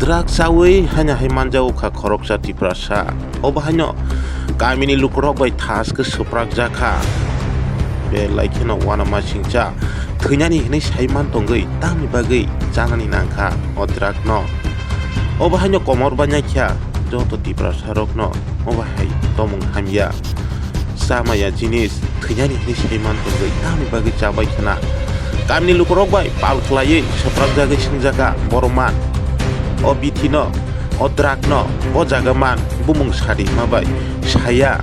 Drak sawi hanya manjau ka korok jati prasa. Obahanyo kami ni lukrok bai tas ke suprak jaka. Be laikino wana masingcha. Thnyani ni saiman tongai tami bagai janani nangka o drak no. Obahanyo komor banyakya joto ti prasa rok no. Obahai tomung hamya. Sama ya jenis thnyani ni saiman tongai tami bagai jabai kana. Kami ni lukrok bai pal khlai suprak jaga singjaka boroman. O bitino o drakno o jagaman bumung sari mabai saya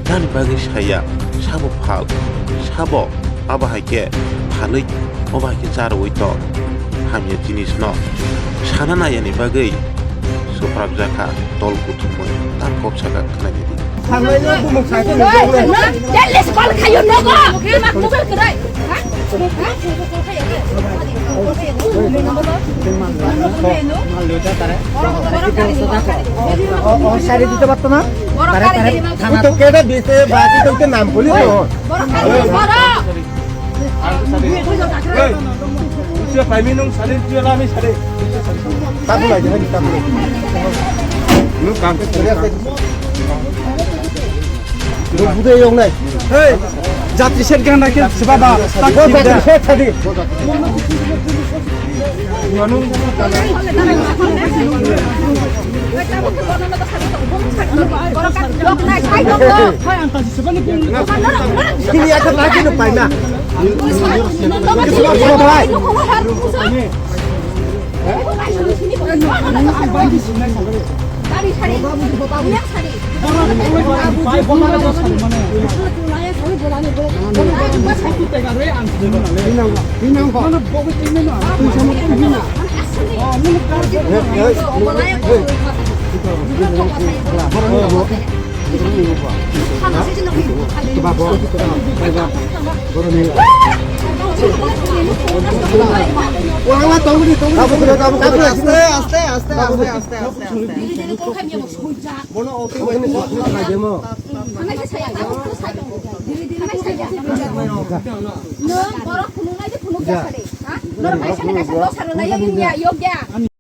dan bagi saya sabo phal sabo abahake phalai obahake jaroi to hamya jinis no sanana yani bagai suprak jaka tol kutumoi tam kop saka khnani Hamanya bumung sari les pal kayo nogo mak tubel kedai সারি দিতে পারতো না তো কেটে দিতে বাকি তোকে নাম বলি তো পাইমি নং সারি দিলা আমি সারি তাবু লাগে না তাবু নো কাম করে আছে বুঝে ইয়ং নাই এই যাত্রী সেট গান রাখে বাবা তাকো যাত্রী সেট ছাড়ি মানুষ তিনি একটা লাগে না পাই না